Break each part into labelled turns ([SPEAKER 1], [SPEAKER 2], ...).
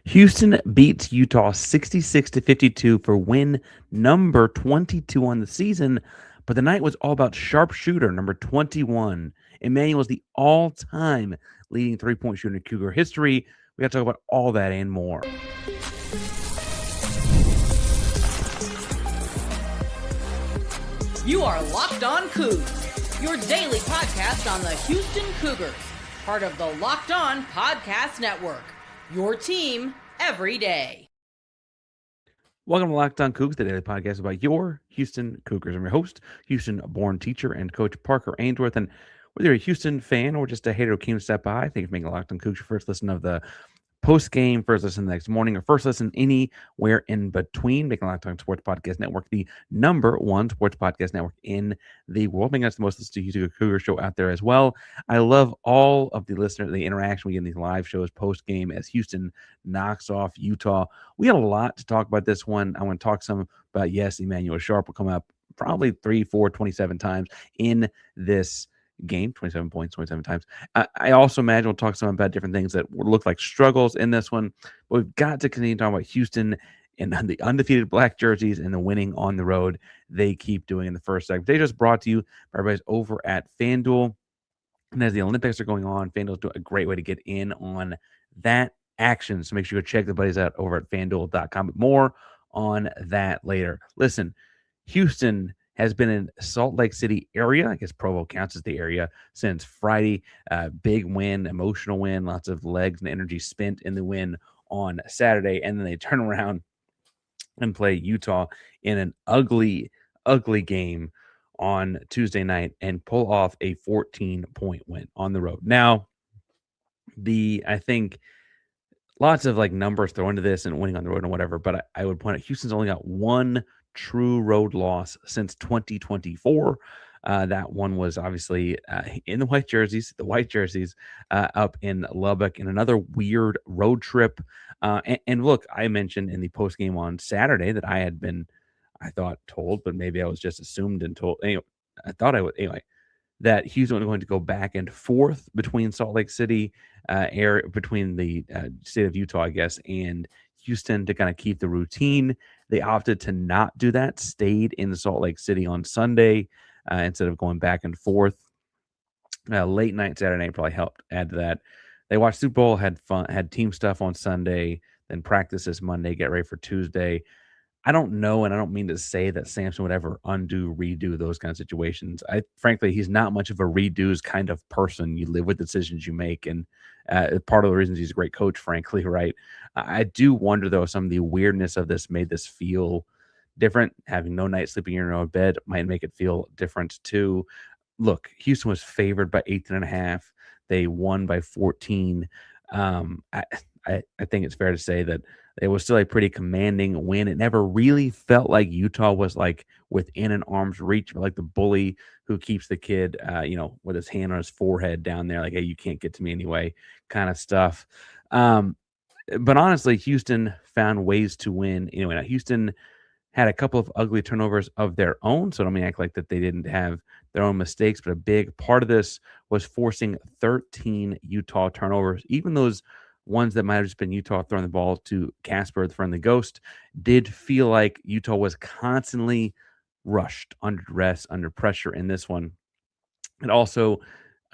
[SPEAKER 1] Houston beats Utah 66-52 for win number 22 on the season, but the night was all about sharpshooter number 21. Emmanuel is the all-time leading three-point shooter in Cougar history. We got to talk about all that and more.
[SPEAKER 2] You are Locked On Cougs, your daily podcast on the Houston Cougars, part of the Locked On Podcast Network, your team every day.
[SPEAKER 1] Welcome to Locked On Cougs, the daily podcast about your Houston Cougars. I'm your host, Houston-born teacher and coach Parker Ainsworth. And whether you're a Houston fan or just a hater who came to step by, thank you for making Locked On Cougs your first listen of the post-game, first listen the next morning, or first listen anywhere in between. Making Locked On Sports Podcast Network the number one sports podcast network in the world, making us the most listened to Houston Cougar show out there as well. I love all of the listeners, the interaction we get in these live shows post-game as Houston knocks off Utah. We had a lot to talk about this one. I want to talk some about, yes, Emmanuel Sharp will come up probably 3, 4, 27 times in this game, 27 points, 27 times. I also imagine we'll talk some about different things that look like struggles in this one, but we've got to continue talking about Houston and the undefeated black jerseys and the winning on the road they keep doing in the first segment. They just brought to you by everybody's over at FanDuel. And as the Olympics are going on, FanDuel's doing a great way to get in on that action. So make sure you go check the buddies out over at FanDuel.com. But more on that later. Listen, Houston has been in Salt Lake City area. I guess Provo counts as the area since Friday. Big win, emotional win, lots of legs and energy spent in the win on Saturday. And then they turn around and play Utah in an ugly, ugly game on Tuesday night and pull off a 14-point win on the road. Now, I think lots of like numbers thrown into this and winning on the road and whatever, but I would point out Houston's only got one true road loss since 2024. That one was obviously in the white jerseys, up in Lubbock in another weird road trip. And look, I mentioned in the post game on Saturday that I had been, I thought, told, but maybe I was just assumed and told. Anyway, I thought I would, anyway, that Houston was going to go back and forth between Salt Lake City area, between the state of Utah, I guess, and Houston to kind of keep the routine. They opted to not do that, stayed in Salt Lake City on Sunday instead of going back and forth. Late night Saturday night probably helped add to that. They watched Super Bowl, had fun, had team stuff on Sunday, then practice this Monday, get ready for Tuesday. I don't know, and I don't mean to say that Sampson would ever redo those kind of situations. Frankly, he's not much of a redos kind of person. You live with decisions you make, and part of the reasons he's a great coach, frankly, right? I do wonder, though, some of the weirdness of this made this feel different. Having no night sleeping in your own bed might make it feel different, too. Look, Houston was favored by 18.5. They won by 14. I think it's fair to say that it was still a pretty commanding win. It never really felt like Utah was like within an arm's reach, but like the bully who keeps the kid, with his hand on his forehead down there, like, hey, you can't get to me anyway, kind of stuff. But honestly, Houston found ways to win. Anyway, now Houston had a couple of ugly turnovers of their own, so I don't mean act like that they didn't have their own mistakes, but a big part of this was forcing 13 Utah turnovers. Even those ones that might have just been Utah throwing the ball to Casper, the friendly ghost, did feel like Utah was constantly rushed, under duress, under pressure in this one. It also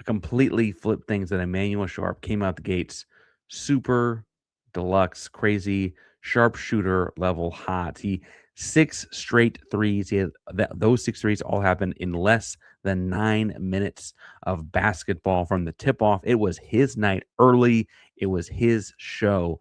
[SPEAKER 1] completely flipped things that Emmanuel Sharp came out the gates super deluxe, crazy, sharpshooter level hot. He 6 straight threes. He had those 6 threes all happened in less than 9 minutes of basketball from the tip-off. It was his night early. It was his show.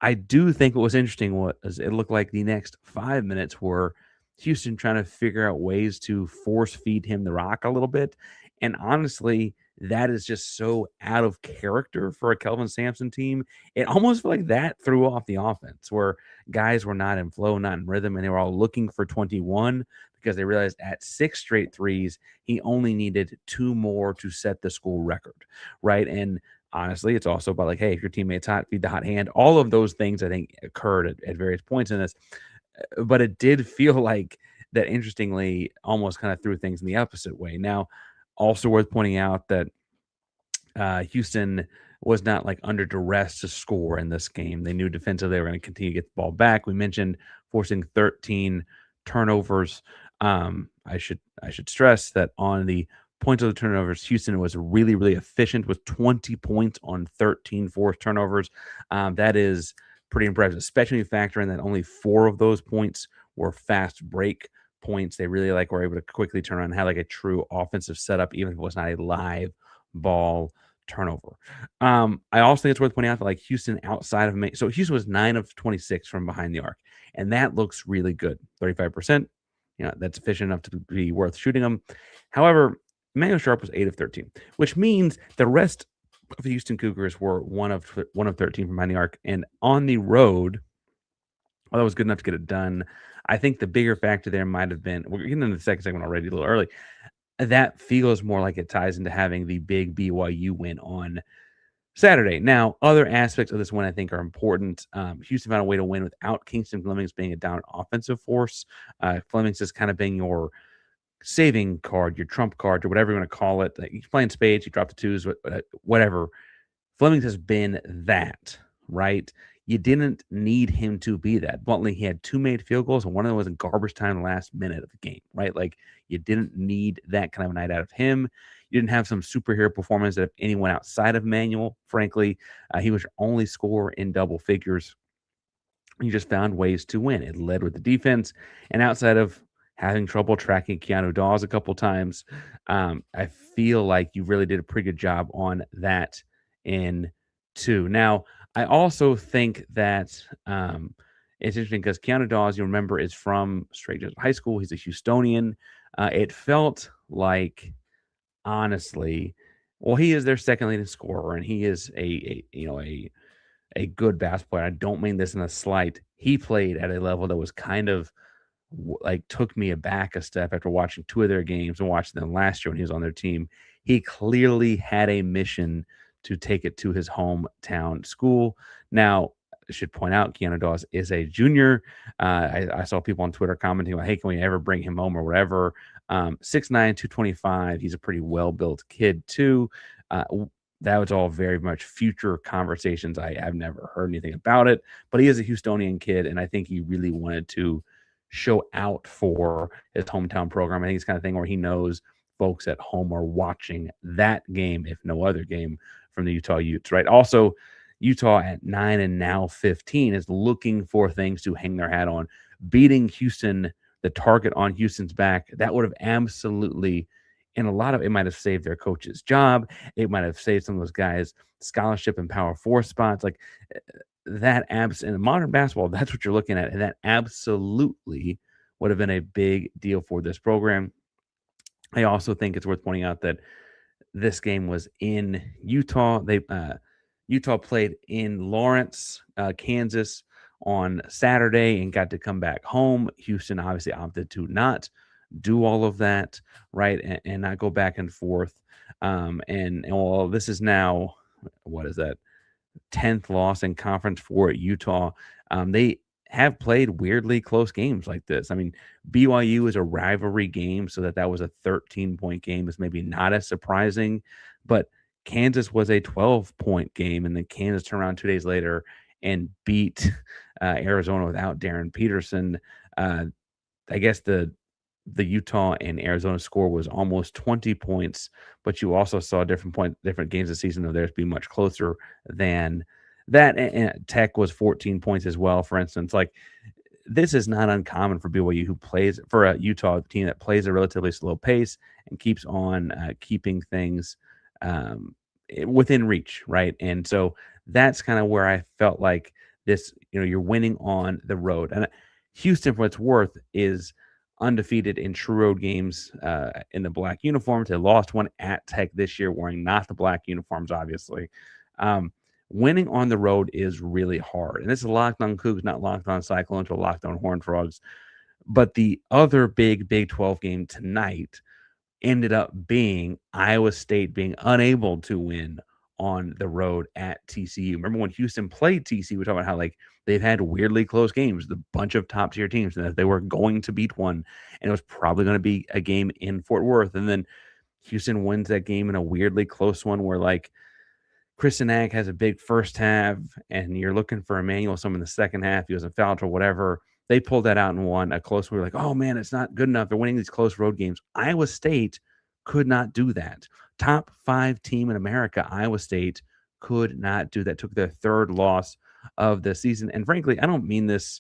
[SPEAKER 1] I do think what was interesting was it looked like the next 5 minutes were Houston trying to figure out ways to force feed him the rock a little bit. And honestly, that is just so out of character for a Kelvin Sampson team. It almost felt like that threw off the offense, where guys were not in flow, not in rhythm, and they were all looking for 21 because they realized at 6 straight threes, he only needed 2 more to set the school record, right? And honestly, it's also about like, hey, if your teammate's hot, feed the hot hand. All of those things, I think, occurred at various points in this. But it did feel like that, interestingly, almost kind of threw things in the opposite way. Now, also worth pointing out that Houston was not like under duress to score in this game. They knew defensively they were going to continue to get the ball back. We mentioned forcing 13 turnovers. I should stress that on the points of the turnovers, Houston was really, really efficient with 20 points on 13 forced turnovers. That is pretty impressive, especially when you factor in that only 4 of those points were fast break points. They really were able to quickly turn around and have like a true offensive setup, even if it was not a live ball turnover. I also think it's worth pointing out that like Houston outside of so Houston was 9 of 26 from behind the arc, and that looks really good. 35%. That's efficient enough to be worth shooting them. However, Emmanuel Sharp was 8 of 13, which means the rest of the Houston Cougars were 1 of 13 from behind the arc, and on the road, well, that was good enough to get it done. I think the bigger factor there might have been, we're getting into the second segment already a little early. That feels more like it ties into having the big BYU win on Saturday. Now, other aspects of this win I think are important. Houston found a way to win without Kingston Flemings being a down offensive force. Flemings has kind of been your saving card, your trump card, or whatever you want to call it. He's playing spades, you drop the twos, whatever. Flemings has been that, right? You didn't need him to be that. Bluntly, he had 2 made field goals, and one of them was in garbage time last minute of the game, right? Like, you didn't need that kind of a night out of him. You didn't have some superhero performance of anyone outside of Manuel, frankly. He was your only scorer in double figures. You just found ways to win. It led with the defense, and outside of having trouble tracking Keanu Dawes a couple times, I feel like you really did a pretty good job on that in 2. Now, I also think that it's interesting because Keanu Dawes, you remember, is from Straight Joseph High School. He's a Houstonian. It felt like, honestly, well, he is their second leading scorer, and he is a good basketball player. I don't mean this in a slight. He played at a level that was kind of took me aback a step after watching 2 of their games and watching them last year when he was on their team. He clearly had a mission to take it to his hometown school. Now, I should point out, Keanu Dawes is a junior. I saw people on Twitter commenting, like, hey, can we ever bring him home or whatever? 6'9", 225. He's a pretty well-built kid, too. That was all very much future conversations. I've never heard anything about it, but he is a Houstonian kid, and I think he really wanted to show out for his hometown program. I think it's kind of thing where he knows folks at home are watching that game, if no other game, from the Utah Utes, right? Also, Utah at 9 and now 15 is looking for things to hang their hat on. Beating Houston, the target on Houston's back, that would have absolutely, and a lot of it might have saved their coach's job. It might have saved some of those guys' scholarship and Power 4 spots. Like that in modern basketball, that's what you're looking at. And that absolutely would have been a big deal for this program. I also think it's worth pointing out that this game was in Utah. Utah played in Lawrence, Kansas on Saturday and got to come back home. Houston obviously opted to not do all of that, right, and not go back and forth. And well, this is now, what is that, 10th loss in conference for Utah. They have played weirdly close games like this. I mean, BYU is a rivalry game, so that was a 13-point game is maybe not as surprising, but Kansas was a 12-point game, and then Kansas turned around 2 days later and beat Arizona without Darren Peterson. I guess the Utah and Arizona score was almost 20 points, but you also saw different games this season of theirs be much closer than that. And Tech was 14 points as well, for instance. Like, this is not uncommon for BYU, who plays for a Utah team that plays a relatively slow pace and keeps on keeping things within reach, right? And so that's kind of where I felt like this, you're winning on the road. And Houston, for what it's worth, is undefeated in true road games in the black uniforms. They lost one at Tech this year wearing not the black uniforms, obviously. Winning on the road is really hard. And this is Locked On Cougs, not Locked On Cyclones or Locked On Horned Frogs. But the other big Big 12 game tonight ended up being Iowa State being unable to win on the road at TCU. Remember when Houston played TCU, we talked about how they've had weirdly close games, the bunch of top tier teams, and that they were going to beat one, and it was probably going to be a game in Fort Worth. And then Houston wins that game in a weirdly close one where Kristen Ag has a big first half, and you're looking for Emmanuel some in the second half. He was in foul or whatever. They pulled that out and won a close. We were like, oh man, it's not good enough. They're winning these close road games. Iowa State could not do that. Top 5 team in America, Iowa State could not do that. Took their third loss of the season. And frankly, I don't mean this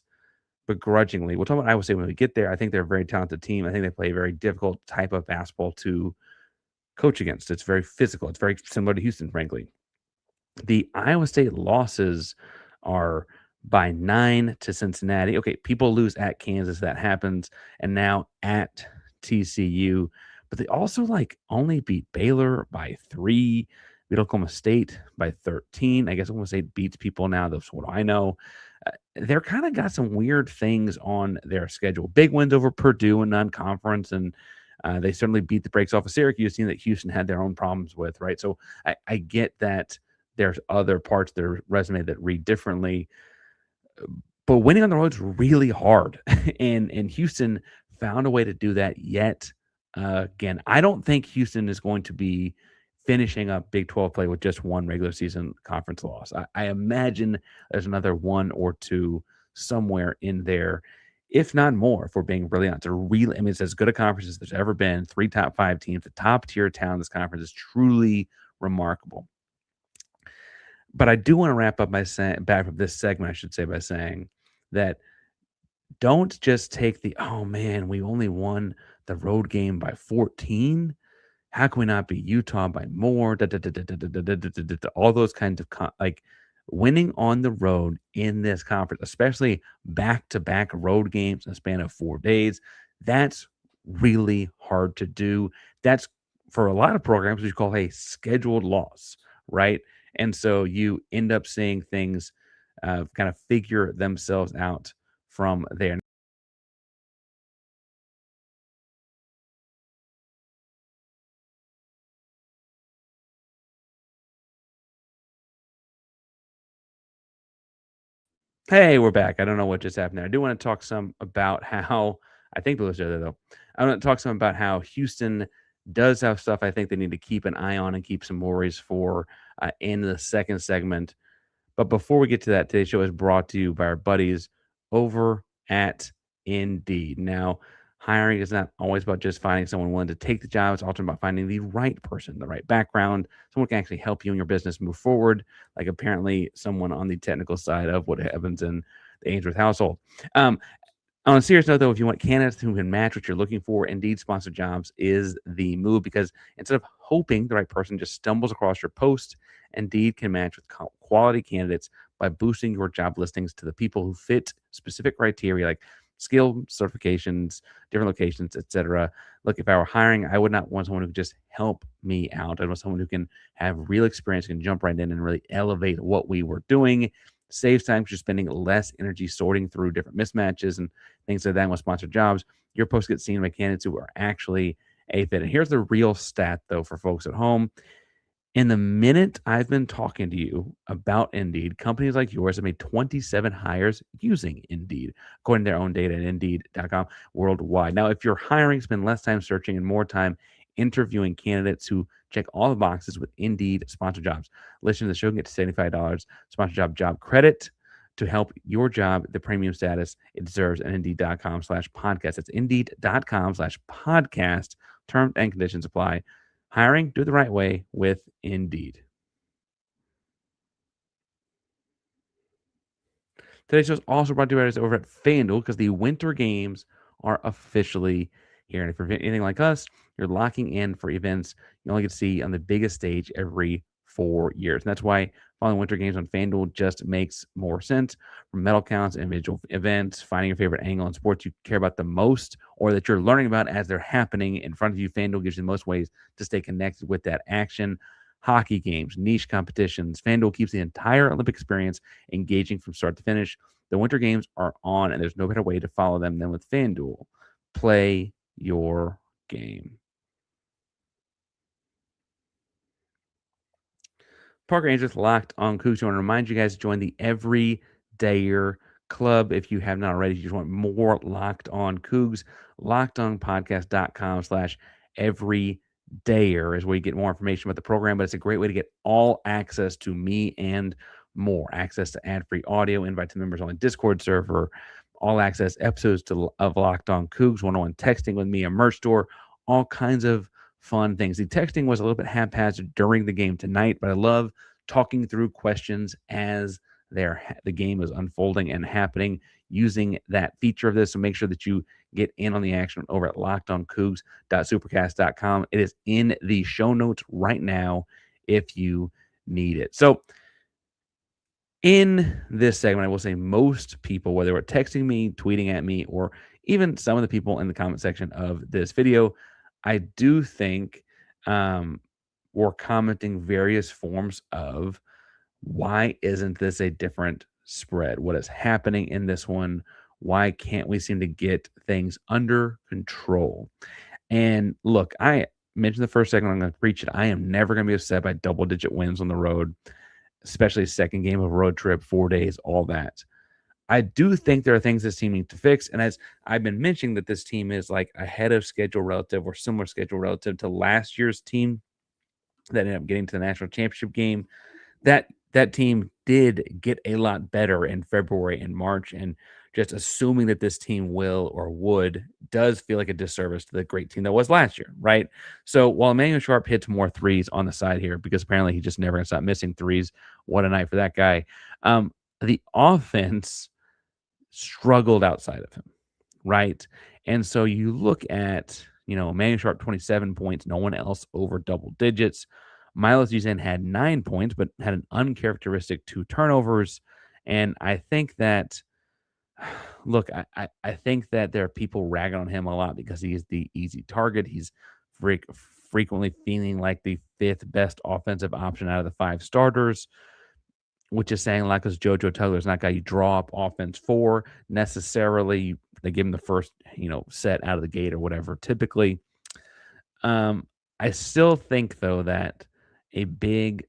[SPEAKER 1] begrudgingly. We'll talk about Iowa State when we get there. I think they're a very talented team. I think they play a very difficult type of basketball to coach against. It's very physical. It's very similar to Houston, frankly. The Iowa State losses are by 9 to Cincinnati. Okay, people lose at Kansas, that happens, and now at TCU, but they also, like, only beat Baylor by 3, beat Oklahoma State by 13. I guess Oklahoma State beats people now, that's what I know. They're kinda got some weird things on their schedule. Big wins over Purdue in non-conference, and, they certainly beat the brakes off of Syracuse, team that Houston had their own problems with, right? So I get that there's other parts of their resume that read differently, but winning on the road is really hard, and Houston found a way to do that yet again. I don't think Houston is going to be finishing up Big 12 play with just one regular season conference loss. I imagine there's another one or two somewhere in there, if not more, if we're being really honest. I mean, it's as good a conference as there's ever been. 3 top 5 teams, the top tier talent in this conference is truly remarkable. But I do want to wrap up by saying, back up this segment, I should say, by saying that don't just take the, oh man, we only won the road game by 14. How can we not beat Utah by more? All those kinds of like winning on the road in this conference, especially back to back road games in a span of 4 days. That's really hard to do. That's for a lot of programs, what you call a scheduled loss, right? And so you end up seeing things kind of figure themselves out from there. Hey, we're back. I don't know what just happened there. I do want to talk some about how I think the listeners are there though. I want to talk some about how Houston does have stuff I think they need to keep an eye on and keep some worries for in the second segment. But before we get to that, today's show is brought to you by our buddies over at Indeed. Now, hiring is not always about just finding someone willing to take the job. It's also about finding the right person, the right background, someone who can actually help you and your business move forward, like apparently someone on the technical side of what happens in the Ainsworth household. Um, on a serious note, though, if you want candidates who can match what you're looking for, Indeed sponsored jobs is the move because instead of hoping the right person just stumbles across your post, Indeed can match with quality candidates by boosting your job listings to the people who fit specific criteria like skill, certifications, different locations, etc. Look, if I were hiring, I would not want someone who could just help me out. I want someone who can have real experience, can jump right in and really elevate what we were doing. Saves time because you're spending less energy sorting through different mismatches and things like that with sponsored jobs. Your post gets seen by candidates who are actually a fit. And here's the real stat, though, for folks at home. In the minute I've been talking to you about Indeed, companies like yours have made 27 hires using Indeed, according to their own data at Indeed.com worldwide. Now, if you're hiring, spend less time searching and more time interviewing candidates who check all the boxes with Indeed sponsored jobs. Listen to the show and get $75 sponsored job credit to help your job the premium status it deserves at Indeed.com/podcast. That's Indeed.com/podcast. Terms and conditions apply. Hiring, do it the right way with Indeed. Today's show is also brought to you by us over at FanDuel because the winter games are officially here. And if you're anything like us, you're locking in for events you only get to see on the biggest stage every 4 years. And that's why following winter games on FanDuel just makes more sense. From medal counts, individual events, finding your favorite angle in sports you care about the most or that you're learning about as they're happening in front of you, FanDuel gives you the most ways to stay connected with that action. Hockey games, niche competitions. FanDuel keeps the entire Olympic experience engaging from start to finish. The winter games are on, and there's no better way to follow them than with FanDuel. Play your game. Parker Ainsworth Locked on Coogs. I want to remind you guys to join the Everydayer Club if you have not already. If you just want more Locked on Cougs, lockedonpodcast.com/everydayer. Dayer is where you get more information about the program, but it's a great way to get all access to me and more access to ad-free audio, invite to members only Discord server, all access episodes of Locked On Cougs, one-on-one texting with me, a merch store, all kinds of fun things. The texting was a little bit haphazard during the game tonight, but I love talking through questions as the game is unfolding and happening using that feature of this. So make sure that you get in on the action over at lockedoncougs.supercast.com. It is in the show notes right now if you need it. So in this segment, I will say most people, whether they were texting me, tweeting at me, or even some of the people in the comment section of this video, I do think were commenting various forms of why isn't this a different spread? What is happening in this one? Why can't we seem to get things under control? And look, I mentioned the first segment, I'm going to preach it. I am never going to be upset by double-digit wins on the road, especially second game of a road trip, 4 days, all that. I do think there are things this team needs to fix. And as I've been mentioning that this team is like ahead of schedule relative or similar schedule relative to last year's team that ended up getting to the national championship game, that team did get a lot better in February and March. And just assuming that this team will or would does feel like a disservice to the great team that was last year, right? So while Emmanuel Sharp hits more threes on the side here, because apparently he just never going to stop missing threes. What a night for that guy. The offense struggled outside of him, right? And so you look at, Emmanuel Sharp, 27 points, no one else over double digits. Milos Uzan had 9 points, but had an uncharacteristic 2 turnovers. And I think that, look, I think that there are people ragging on him a lot because he is the easy target. He's frequently feeling like the 5th best offensive option out of the 5 starters, which is saying like because JoJo Tugler is not a guy you draw up offense for necessarily. They give him the first, set out of the gate or whatever. Typically, I still think though that a big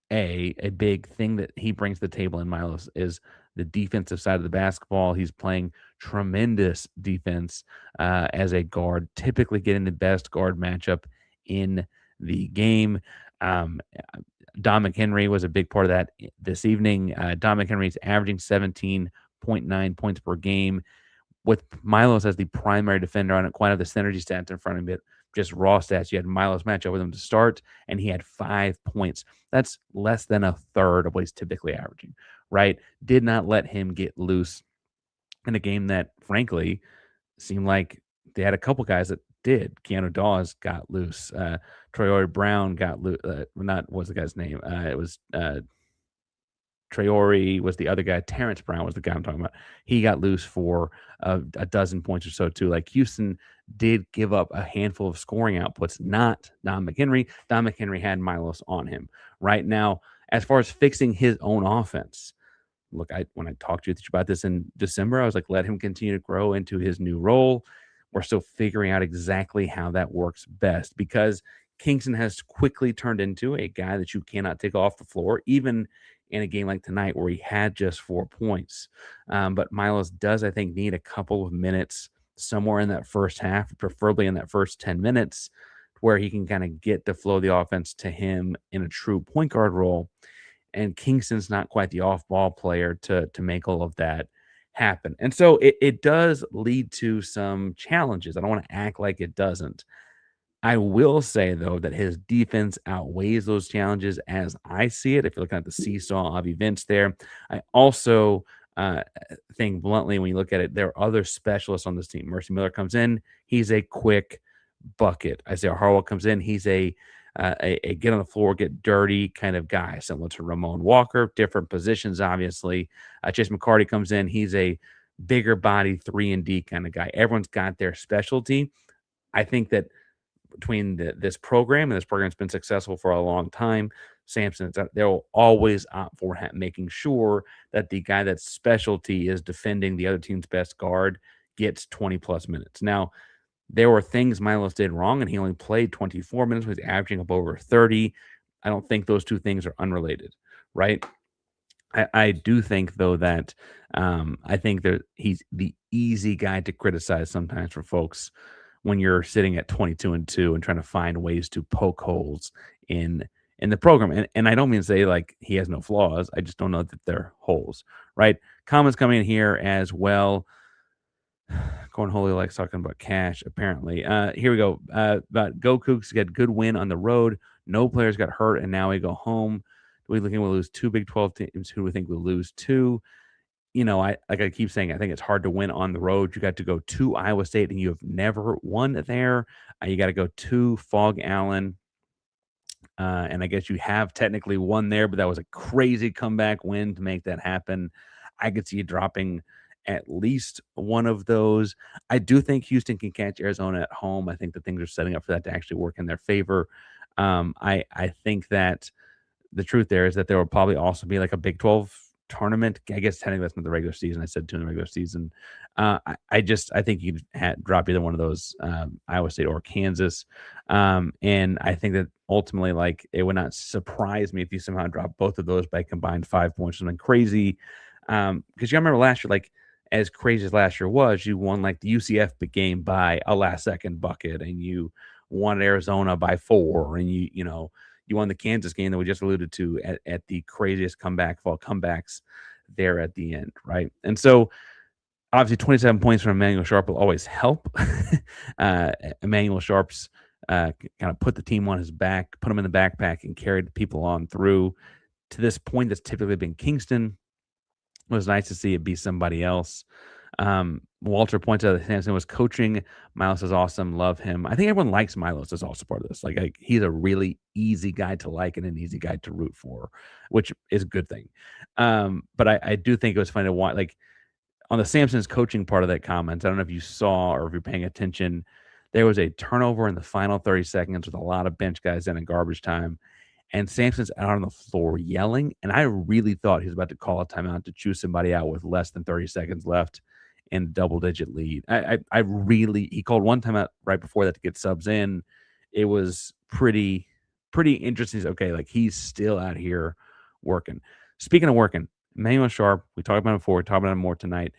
[SPEAKER 1] thing that he brings to the table in Milos is the defensive side of the basketball. He's playing tremendous defense as a guard, typically getting the best guard matchup in the game. Don McHenry was a big part of that this evening. Don McHenry's averaging 17.9 points per game with Milos as the primary defender. I don't quite have the synergy stats in front of it, just raw stats. You had Milos match up with him to start, and he had 5 points. That's less than a third of what he's typically averaging, right? Did not let him get loose in a game that, frankly, seemed like they had a couple guys that did. Keanu Dawes got loose. Traore Brown got loose. What's the guy's name? It was Traore was the other guy. Terrence Brown was the guy I'm talking about. He got loose for a dozen points or so too. Like Houston did give up a handful of scoring outputs, not Don McHenry. Don McHenry had Milos on him. Right now, as far as fixing his own offense, look, when I talked to you about this in December, I was like, let him continue to grow into his new role. We're still figuring out exactly how that works best because Kingston has quickly turned into a guy that you cannot take off the floor, even in a game like tonight where he had just 4 points. But Milos does, I think, need a couple of minutes somewhere in that first half, preferably in that first 10 minutes, where he can kind of get the flow of the offense to him in a true point guard role. And Kingston's not quite the off-ball player to make all of that happen. And so it does lead to some challenges. I don't want to act like it doesn't. I will say, though, that his defense outweighs those challenges as I see it. If you're looking at the seesaw of events there, I also think bluntly, when you look at it, there are other specialists on this team. Mercy Miller comes in. He's a quick bucket. Isaiah Harwell comes in. He's a get on the floor, get dirty kind of guy, similar to Ramon Walker. Different positions, obviously. Chase McCarty comes in. He's a bigger body 3-and-D kind of guy. Everyone's got their specialty. I think that between this program, and this program's been successful for a long time, Sampson, they'll always opt for making sure that the guy that's specialty is defending the other team's best guard gets 20-plus minutes. Now, there were things Milos did wrong, and he only played 24 minutes. He was averaging up over 30. I don't think those two things are unrelated, right? I do think, though, that I think that he's the easy guy to criticize sometimes for folks when you're sitting at 22-2 and trying to find ways to poke holes in in the program. And I don't mean to say like he has no flaws. I just don't know that they're holes, right? Comments coming in here as well. Corn Holy likes talking about cash, apparently. Here we go. About Go Coogs get good win on the road. No players got hurt, and now we go home. Do we think we'll lose two Big 12 teams? Who do we think we'll lose to? I keep saying, I think it's hard to win on the road. You got to go to Iowa State, and you have never won there. You got to go to Fog Allen. And I guess you have technically won there, but that was a crazy comeback win to make that happen. I could see you dropping at least one of those. I do think Houston can catch Arizona at home. I think that things are setting up for that to actually work in their favor. I think that the truth there is that there will probably also be like a Big 12 tournament. I guess technically that's not the regular season. I said two in the regular season. I think you could drop either one of those, Iowa State or Kansas. And I think that ultimately, like, it would not surprise me if you somehow drop both of those by combined 5 points, something crazy. Because you remember last year, like, as crazy as last year was, you won like the UCF game by a last second bucket, and you won Arizona by 4, and you won the Kansas game that we just alluded to at the craziest comeback of all comebacks there at the end, right? And so obviously 27 points from Emmanuel Sharp will always help. Emmanuel Sharp's kind of put the team on his back, put him in the backpack, and carried people on through to this point that's typically been Kingston. It was nice to see it be somebody else. Walter points out that Sampson was coaching. Milos is awesome. Love him. I think everyone likes Milos. That's also part of this. Like he's a really easy guy to like and an easy guy to root for, which is a good thing. But I do think it was funny to watch, like, on the Sampson's coaching part of that comment. I don't know if you saw or if you're paying attention. There was a turnover in the final 30 seconds with a lot of bench guys in garbage time. And Sampson's out on the floor yelling, and I really thought he was about to call a timeout to choose somebody out with less than 30 seconds left in double-digit lead. He called one timeout right before that to get subs in. It was pretty interesting. Okay, like, he's still out here working. Speaking of working, Emmanuel Sharp, we talked about him before. We talked about him more tonight.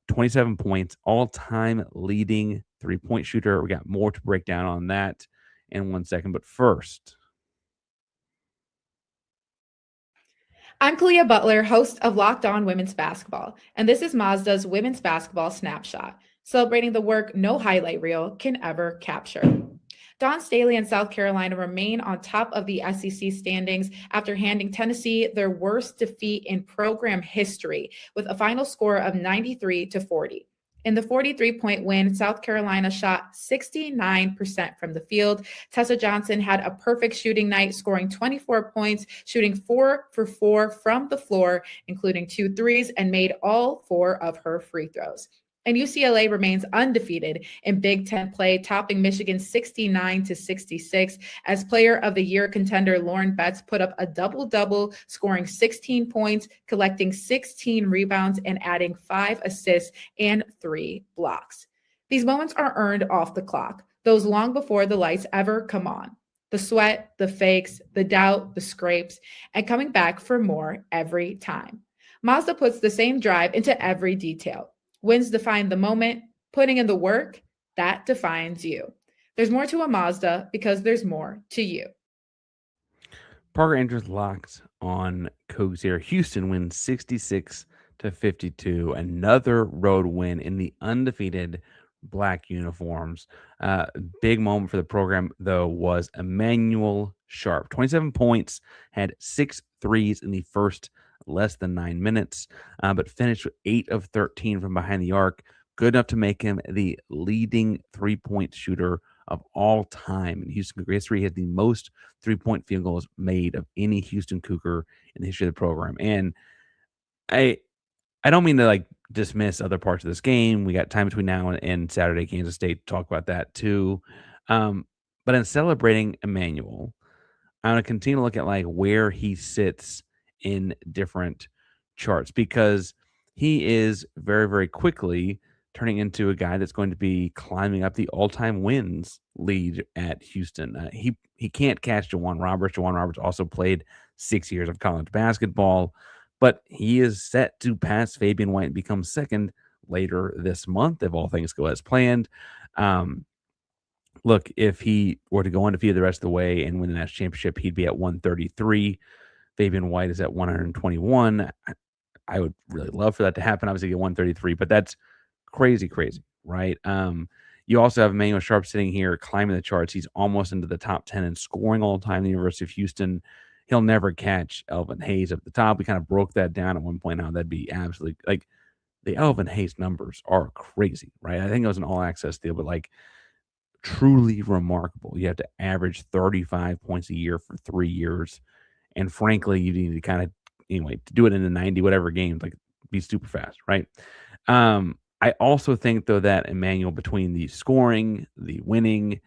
[SPEAKER 1] 27 points, all-time leading three-point shooter. We got more to break down on that in 1 second, but first...
[SPEAKER 3] I'm Kalia Butler, host of Locked On Women's Basketball, and this is Mazda's Women's Basketball Snapshot, celebrating the work no highlight reel can ever capture. Dawn Staley and South Carolina remain on top of the SEC standings after handing Tennessee their worst defeat in program history with a final score of 93-40. In the 43-point win, South Carolina shot 69% from the field. Tessa Johnson had a perfect shooting night, scoring 24 points, shooting 4 for 4 from the floor, including 2 threes, and made all 4 of her free throws. And UCLA remains undefeated in Big Ten play, topping Michigan 69-66 as Player of the Year contender Lauren Betts put up a double-double, scoring 16 points, collecting 16 rebounds, and adding 5 assists and 3 blocks. These moments are earned off the clock, those long before the lights ever come on. The sweat, the fakes, the doubt, the scrapes, and coming back for more every time. Mazda puts the same drive into every detail. Wins define the moment, putting in the work, that defines you. There's more to a Mazda because there's more to you.
[SPEAKER 1] Parker Andrews locked on Coogs here. Houston wins 66-52. Another road win in the undefeated black uniforms. Big moment for the program, though, was Emmanuel Sharp. 27 points, had 6 threes in the first less than 9 minutes, but finished with 8 of 13 from behind the arc. Good enough to make him the leading three-point shooter of all time in Houston Cougar history. He had the most three-point field goals made of any Houston Cougar in the history of the program. And I don't mean to like dismiss other parts of this game. We got time between now and Saturday, Kansas State, to talk about that too. But in celebrating Emmanuel, I'm going to continue to look at like where he sits in different charts, because he is very, very quickly turning into a guy that's going to be climbing up the all-time wins lead at Houston. He can't catch Jawan Roberts. Jawan Roberts also played 6 years of college basketball, but he is set to pass Fabian White and become second later this month if all things go as planned. look, if he were to go undefeated the rest of the way and win the national championship, he'd be at 133. Fabian White is at 121. I would really love for that to happen. Obviously, get 133, but that's crazy, crazy, right? You also have Emmanuel Sharp sitting here climbing the charts. He's almost into the top 10 and scoring all the time in the University of Houston. He'll never catch Elvin Hayes at the top. We kind of broke that down at one point, how that'd be absolutely like the Elvin Hayes numbers are crazy, right? I think it was an all access deal, but like truly remarkable. You have to average 35 points a year for 3 years. And frankly, you need to kind of, anyway, to do it in the 90 whatever games, like be super fast, right? I also think, though, that Emmanuel, between the scoring, the winning,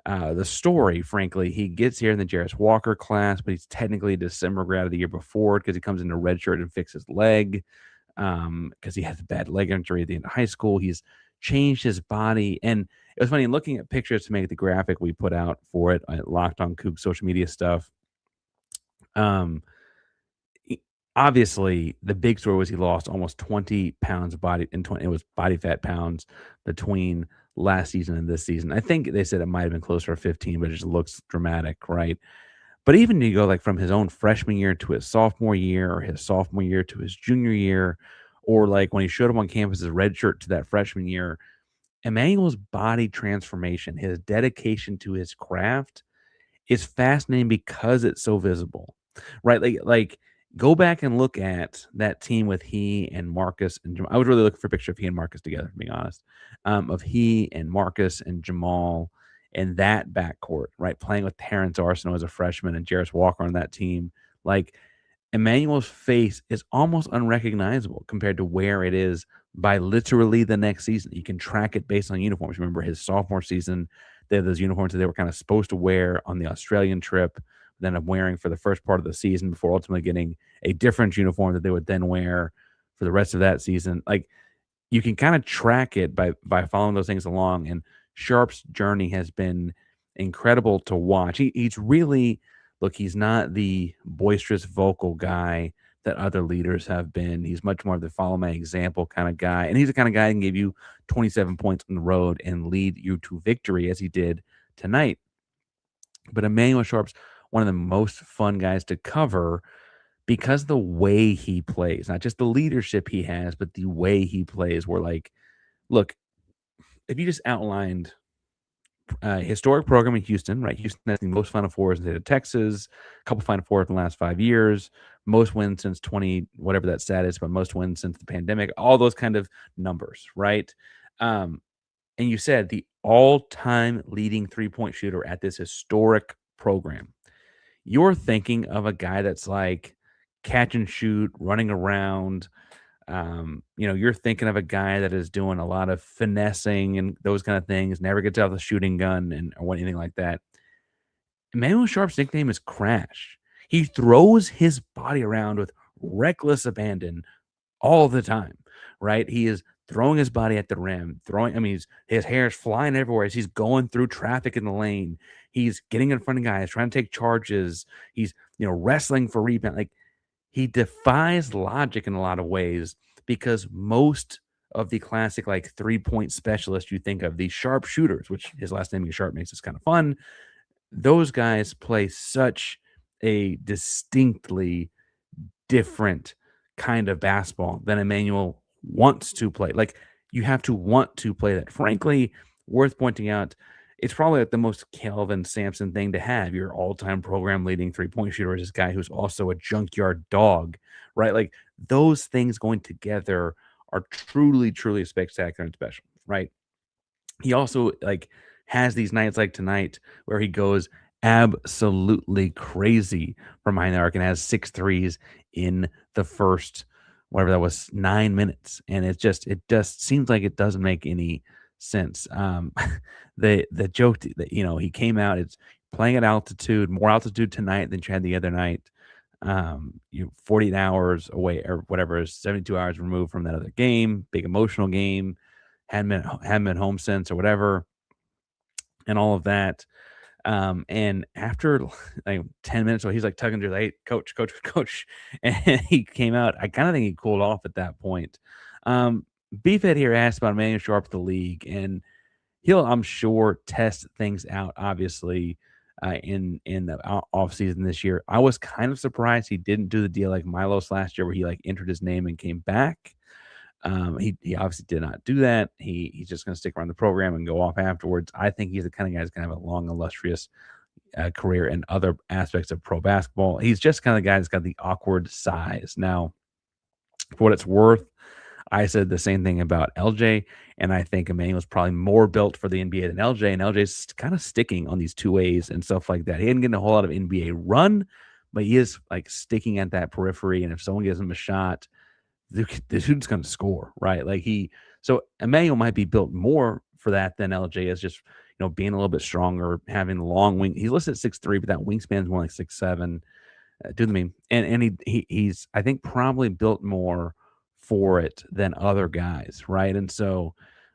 [SPEAKER 1] the story, frankly, he gets here in the Jarris Walker class, but he's technically a December grad of the year before because he comes into redshirt and fixes his leg because he has a bad leg injury at the end of high school. He's changed his body. And it was funny looking at pictures to make the graphic we put out for it, Locked on Coogs social media stuff. Um, Obviously, the big story was he lost almost 20 pounds of body and 20, it was body fat pounds between last season and this season. I think they said it might have been closer to 15, but it just looks dramatic, right? But even you go like from his own freshman year to his sophomore year, or his sophomore year to his junior year, or like when he showed up on campus as red shirt to that freshman year, Emmanuel's body transformation, his dedication to his craft is fascinating because it's so visible, right? Like go back and look at that team with he and Marcus and Jamal. I was really looking for a picture of he and Marcus together, to be honest, of he and Marcus and Jamal and that backcourt, right? Playing with Terrence Arsenault as a freshman and Jarris Walker on that team. Like Emmanuel's face is almost unrecognizable compared to where it is by literally the next season. You can track it based on uniforms. Remember his sophomore season, they had those uniforms that they were kind of supposed to wear on the Australian trip, then of wearing for the first part of the season before ultimately getting a different uniform that they would then wear for the rest of that season. Like you can kind of track it by following those things along. And Sharp's journey has been incredible to watch. He's really look, he's not the boisterous vocal guy that other leaders have been. He's much more of the follow my example kind of guy. And he's the kind of guy that can give you 27 points on the road and lead you to victory as he did tonight. But Emmanuel Sharp's one of the most fun guys to cover because the way he plays, not just the leadership he has, but the way he plays. We're like, look, if you just outlined historic program in Houston, right? Houston has the most Final Fours in the state of Texas, a couple Final Fours in the last 5 years, most wins since 20, whatever that stat is, but most wins since the pandemic, all those kind of numbers, right? And you said the all-time leading three-point shooter at this historic program. You're thinking of a guy that's like catch and shoot, running around. You're thinking of a guy that is doing a lot of finessing and those kind of things, never gets out of the shooting gun and or anything like that. Emmanuel Sharp's nickname is Crash. He throws his body around with reckless abandon all the time, right? He is throwing his body at the rim, his hair is flying everywhere as he's going through traffic in the lane. He's getting in front of guys, trying to take charges. He's, wrestling for rebound. Like he defies logic in a lot of ways because most of the classic like 3-point specialists you think of, these sharp shooters, which his last name is Sharp makes this kind of fun. Those guys play such a distinctly different kind of basketball than Emmanuel wants to play. Like you have to want to play that. Frankly, worth pointing out, it's probably like the most Kelvin Sampson thing to have. Your all-time program leading 3-point shooter is this guy who's also a junkyard dog, right? Like those things going together are truly, truly spectacular and special, right? He also like has these nights like tonight where he goes absolutely crazy from behind the arc and has 6 threes in the first whatever that was 9 minutes. And it just seems like it doesn't make any sense. The joke that he came out, it's playing at altitude, more altitude tonight than you had the other night. 48 hours away or whatever is 72 hours removed from that other game, big emotional game, hadn't been home since or whatever, and all of that. And after like 10 minutes, so he's like tugging to the hey, coach, and he came out. I kind of think he cooled off at that point. Beefhead here asked about Emmanuel Sharp the league, and he'll, I'm sure, test things out, obviously, in the off season this year. I was kind of surprised he didn't do the deal like Milos last year, where he like entered his name and came back. He obviously did not do that. He's just going to stick around the program and go off afterwards. I think he's the kind of guy who's going to have a long, illustrious career in other aspects of pro basketball. He's just kind of the guy that's got the awkward size. Now, for what it's worth, I said the same thing about LJ, and I think Emmanuel's probably more built for the NBA than LJ, and LJ's kind of sticking on these two ways and stuff like that. He ain't getting a whole lot of NBA run, but he is like sticking at that periphery, and if someone gives him a shot, the dude's going to score, right? So Emmanuel might be built more for that than LJ is, just being a little bit stronger, having long wing. He's listed at 6'3", but that wingspan's more like 6'7". Do the meme, and he's I think probably built more for it than other guys, right? And so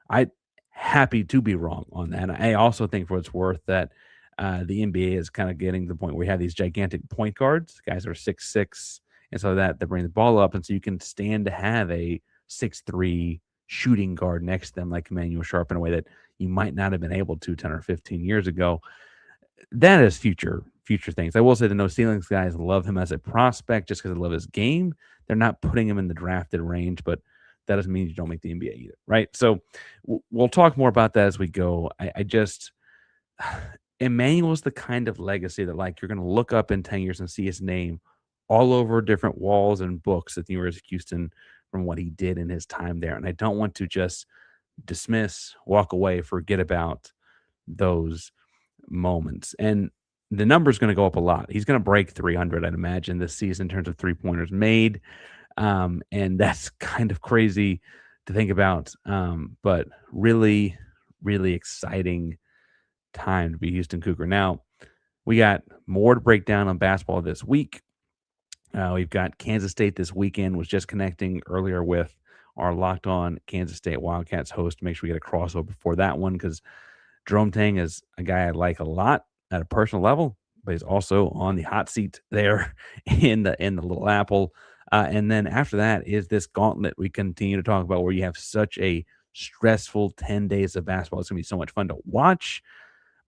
[SPEAKER 1] I happy to be wrong on that. I also think, for what it's worth, that the NBA is kind of getting to the point where we have these gigantic point guards, guys that are 6'6", and so that they bring the ball up, and so you can stand to have a 6'3" shooting guard next to them, like Emmanuel Sharp, in a way that you might not have been able to 10 or 15 years ago. That is future things. I will say the no ceilings guys love him as a prospect just because they love his game. They're not putting him in the drafted range, but that doesn't mean you don't make the NBA either, right? So we'll talk more about that as we go. I just Emmanuel's the kind of legacy that, like, you're going to look up in 10 years and see his name all over different walls and books at the University of Houston from what he did in his time there. And I don't want to just dismiss, walk away, forget about those moments. And the number's going to go up a lot. He's going to break 300, I'd imagine, this season in terms of three-pointers made. And that's kind of crazy to think about. But really, really exciting time to be a Houston Cougar. Now, we got more to break down on basketball this week. We've got Kansas State this weekend. Was just connecting earlier with our Locked On Kansas State Wildcats host to make sure we get a crossover for that one, because Jerome Tang is a guy I like a lot at a personal level, but he's also on the hot seat there in the Little Apple. And then after that is this gauntlet we continue to talk about, where you have such a stressful 10 days of basketball. It's going to be so much fun to watch,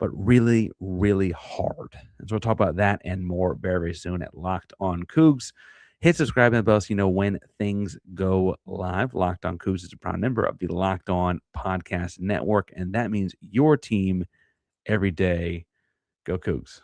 [SPEAKER 1] but really, really hard. And so we'll talk about that and more very, very soon at Locked On Cougs. Hit subscribe and the bell so you know when things go live. Locked On Cougs is a proud member of the Locked On Podcast Network, and that means your team every day. Go Cougs.